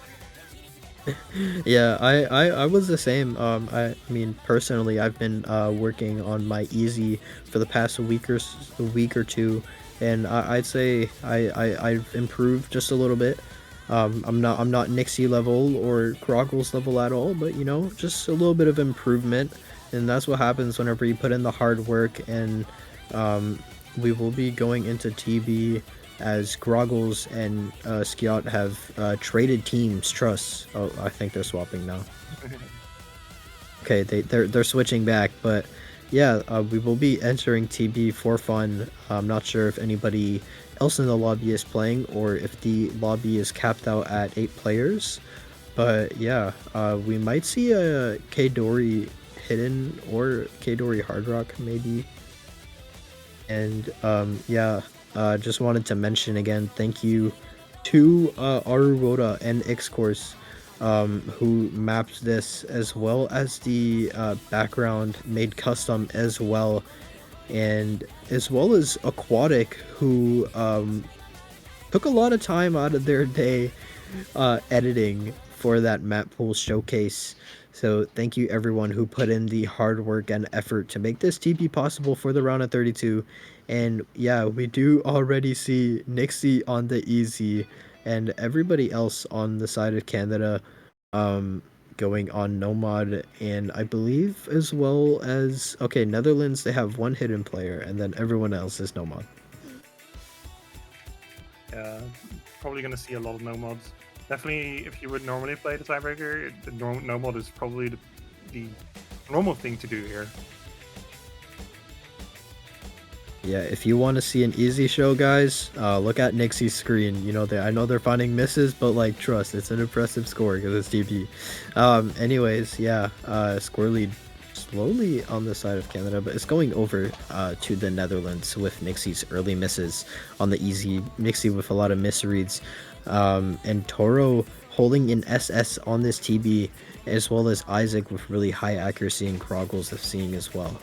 Yeah, I was the same. I mean, personally, I've been working on my easy for the past week or two, and I'd say I've improved just a little bit. I'm not Nixie level or Groggles level at all, but you know, just a little bit of improvement, and that's what happens whenever you put in the hard work. And we will be going into TB as Groggles and Skiot have traded teams. Trust. Oh, I think they're swapping now. Okay, they're switching back, but yeah, we will be entering TB for fun. I'm not sure if anybody else in the lobby is playing or if the lobby is capped out at 8 players, but yeah, we might see a K-Dory hidden or K-Dory hard rock maybe. And yeah, just wanted to mention again, thank you to Aruroda and X-Course, who mapped this, as well as the background made custom as well, and as well as Aquatic, who took a lot of time out of their day editing for that map pool showcase. So thank you everyone who put in the hard work and effort to make this TP possible for the round of 32. And yeah, we do already see Nixie on the easy and everybody else on the side of Canada going on Nomad, and I believe as well as, okay, Netherlands, they have one hidden player and then everyone else is Nomad. Yeah, probably gonna see a lot of Nomads. Definitely, if you would normally play the tiebreaker, the Nomad is probably the normal thing to do here. Yeah, if you want to see an easy show, guys, look at Nixie's screen. You know, I know they're finding misses, but like, trust, it's an impressive score because it's TP. Anyways, yeah, score lead slowly on the side of Canada, but it's going over to the Netherlands with Nixie's early misses on the easy. Nixie with a lot of misreads. And Toro holding an SS on this TB, as well as Isaac with really high accuracy and Groggles of seeing as well.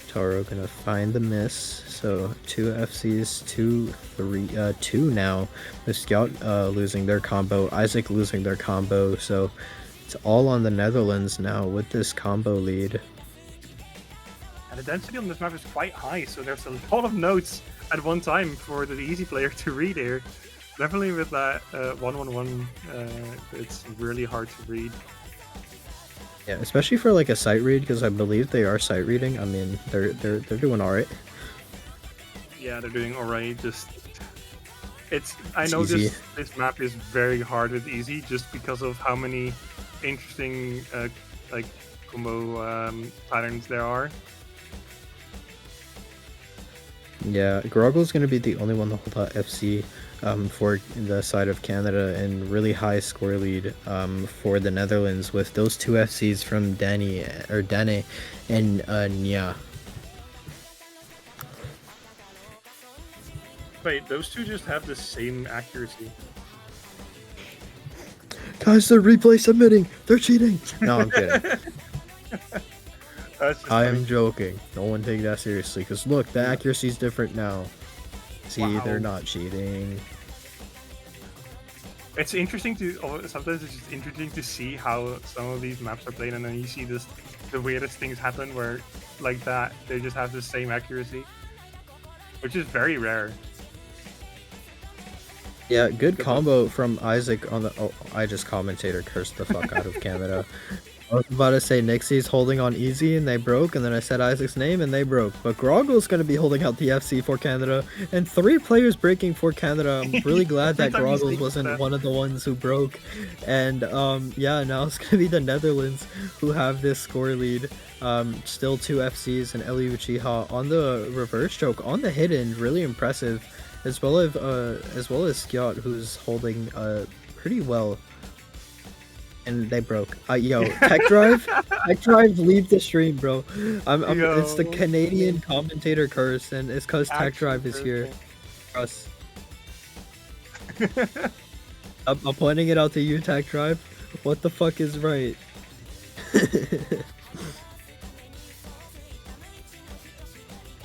Toro gonna find the miss. So 2 FCs, 2 now. With Scout losing their combo, Isaac losing their combo. So it's all on the Netherlands now with this combo lead. And the density on this map is quite high, so there's a lot of notes at one time for the easy player to read here. Definitely with that 1-1-1, it's really hard to read. Yeah, especially for like a sight read, because I believe they are sight reading. I mean, they're doing all right. Yeah, they're doing all right. Just I It's know easy. this map is very hard with easy, just because of how many interesting like combo patterns there are. Yeah, Groggle's gonna be the only one to hold out FC for the side of Canada, and really high score lead for the Netherlands with those 2 FCs from Dane and Nya. Wait, those two just have the same accuracy. Guys, they're replay submitting. They're cheating. No, I'm kidding. I am joking. No one take that seriously, because look, the accuracy is different now. See, Wow. they're not cheating. It's interesting sometimes it's just interesting to see how some of these maps are played, and then you see the weirdest things happen where, like that, they just have the same accuracy, which is very rare. Yeah, good combo from Isaac on the. Oh, I just commentator cursed the fuck out of Canada. I was about to say Nixie's holding on easy and they broke, and then I said Isaac's name and they broke. But Groggle's going to be holding out the FC for Canada, and 3 players breaking for Canada. I'm really glad that Groggles wasn't one of the ones who broke. And yeah, now it's going to be the Netherlands who have this score lead. Still 2 FCs and Eli Uchiha on the reverse choke on the hidden, really impressive. As well as Skjot, who's holding pretty well. And they broke. Yo, Tech Drive, leave the stream, bro. It's the Canadian commentator curse, and it's cause Tech Drive is here. Us. I'm pointing it out to you, Tech Drive. What the fuck is right?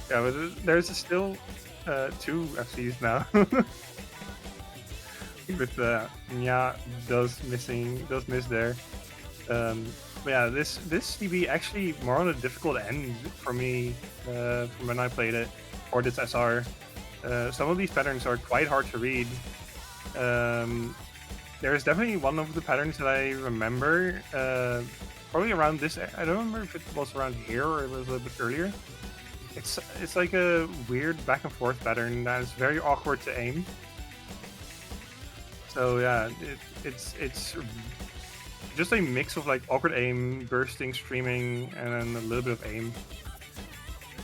Yeah, but there's still 2 FCs now. With Nya does miss there. But yeah, this CB actually more on a difficult end for me from when I played it, or this SR. Some of these patterns are quite hard to read. There is definitely one of the patterns that I remember, probably around this. I don't remember if it was around here or it was a bit earlier. It's like a weird back and forth pattern that is very awkward to aim. So yeah, it's just a mix of like awkward aim, bursting, streaming, and then a little bit of aim.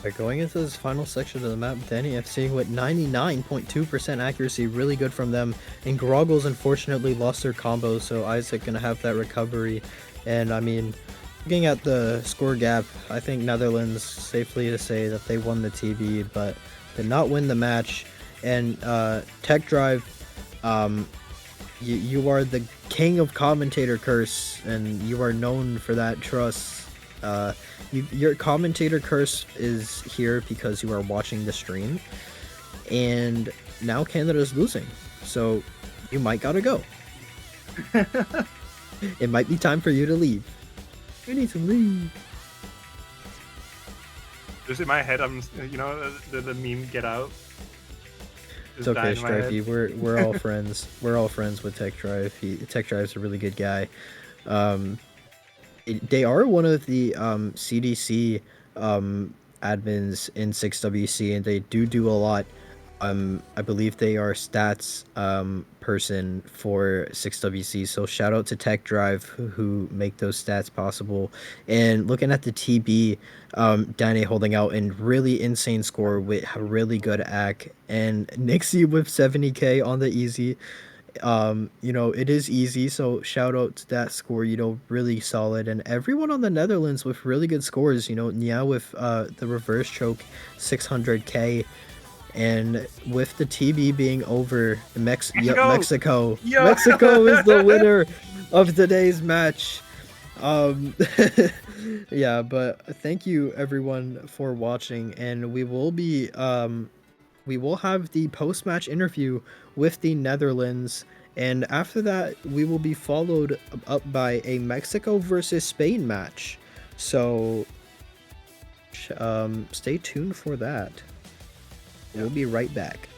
We're going into this final section of the map, Danny FC with 99.2% accuracy, really good from them. And Groggles unfortunately lost their combo, so Isaac gonna have that recovery. And I mean, looking at the score gap, I think Netherlands, safely to say that they won the TB, but did not win the match. And Tech Drive, you are the king of commentator curse, and you are known for that trust. Your commentator curse is here because you are watching the stream, and now Canada's losing, so you might gotta go. It might be time for you to leave. You need to leave. Just in my head, I'm the meme "Get Out." It's okay, Stripey. We're all friends. We're all friends with Tech Drive. Tech Drive's a really good guy. They are one of the CDC admins in 6WC, and they do a lot. I believe they are stats person for 6WC, so shout out to Tech Drive who make those stats possible. And looking at the TB, Dane holding out and really insane score with a really good AC, and Nixie with 70k on the easy. You know, it is easy, so shout out to that score, you know, really solid. And everyone on the Netherlands with really good scores, you know, Nia with the reverse choke 600k, and with the TB being over, Mexico Yo! Mexico is the winner of today's match. Um yeah, but thank you everyone for watching, and we will have the post-match interview with the Netherlands, and after that we will be followed up by a Mexico versus Spain match. So stay tuned for that. We'll be right back.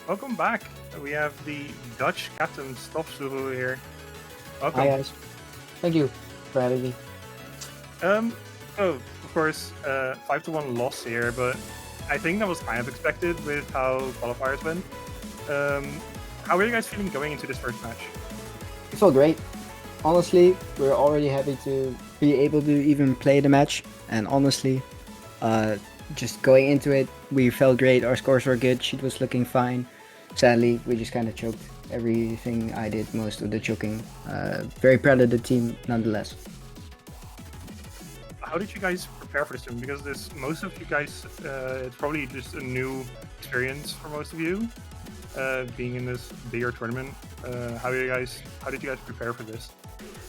Welcome back. We have the Dutch captain Stopsulu here. Welcome. Hi guys. Thank you for having me. So of course, 5-1 loss here, but I think that was kind of expected with how qualifiers went. How are you guys feeling going into this first match? It felt great. Honestly, we're already happy to be able to even play the match. And honestly, just going into it, we felt great. Our scores were good. She was looking fine. Sadly, we just kind of choked. Everything I did, most of the choking. Very proud of the team, nonetheless. how did you guys prepare for this tournament? Because most of you guys, it's probably just a new experience for most of you, being in this bigger tournament. How did you guys prepare for this?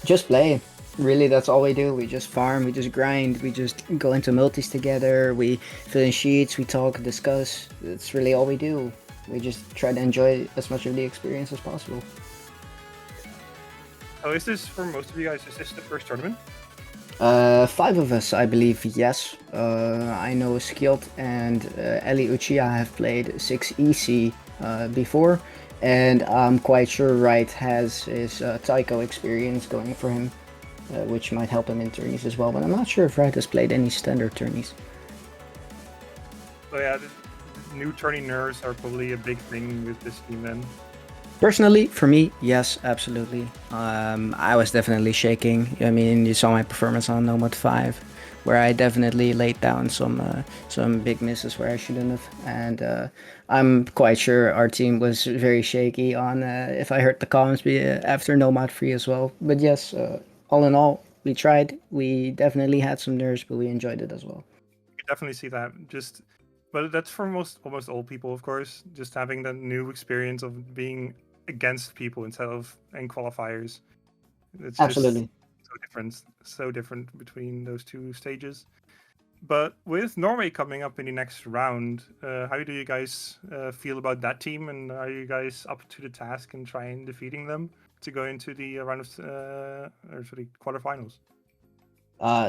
Just play. Really, that's all we do. We just farm, we just grind, we just go into multis together, we fill in sheets, we talk, discuss. That's really all we do. We just try to enjoy as much of the experience as possible. So is this, for most of you guys, is this the first tournament? 5 of us, I believe, yes. I know Skilled and Eli Uchiha have played 6EC before, and I'm quite sure Wright has his Taiko experience going for him, which might help him in tourneys as well, but I'm not sure if Wright has played any standard tourneys. So yeah, the new tourney nerves are probably a big thing with this team then. Personally, for me, yes, absolutely. I was definitely shaking. I mean, you saw my performance on Nomad 5, where I definitely laid down some big misses where I shouldn't have. And I'm quite sure our team was very shaky on if I heard the comments after Nomad 3 as well. But yes, all in all, we tried. We definitely had some nerves, but we enjoyed it as well. You definitely see that. But that's for almost all people, of course. Just having that new experience of being against people instead of in qualifiers. It's Absolutely. just so different between those two stages. But with Norway coming up in the next round, how do you guys feel about that team, and are you guys up to the task and trying defeating them to go into the round of or sorry, quarterfinals?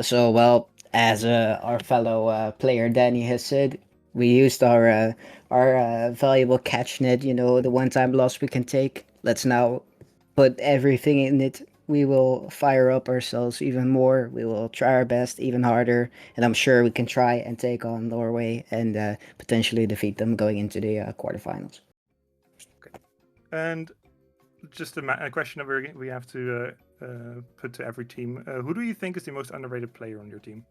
So well, as our fellow player Danny has said, we used our valuable catch net. You know, the one-time loss we can take. Let's now put everything in it. We will fire up ourselves even more. We will try our best even harder, and I'm sure we can try and take on Norway and potentially defeat them going into the quarterfinals. And just a question that we have to put to every team. Who do you think is the most underrated player on your team?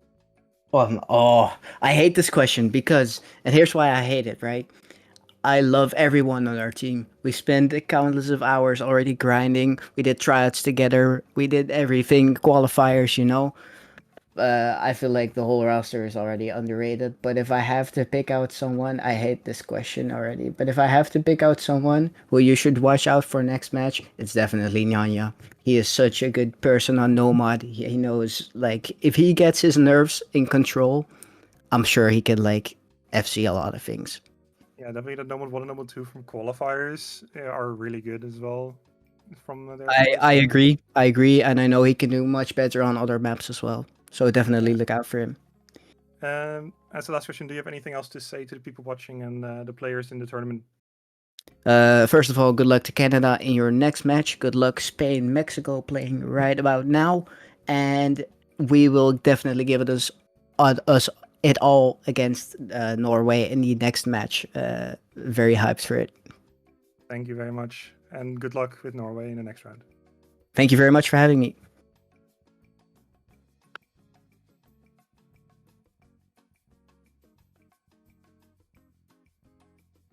I hate this question because, and here's why I hate it, right? I love everyone on our team. We spent countless of hours already grinding. We did tryouts together. We did everything, qualifiers, you know. I feel like the whole roster is already underrated. But if I have to pick out someone, I hate this question already. But if I have to pick out someone who you should watch out for next match, it's definitely Nyanya. He is such a good person on Nomad. He knows, like, if he gets his nerves in control, I'm sure he can, like, FC a lot of things. Yeah, definitely the number 1 and number 2 from qualifiers are really good as well. From their I agree, and I know he can do much better on other maps as well. So definitely look out for him. As the last question, do you have anything else to say to the people watching and the players in the tournament? First of all, good luck to Canada in your next match. Good luck Spain, Mexico playing right about now, and we will definitely give us it all against Norway in the next match. Very hyped for it. Thank you very much, and good luck with Norway in the next round. Thank you very much for having me.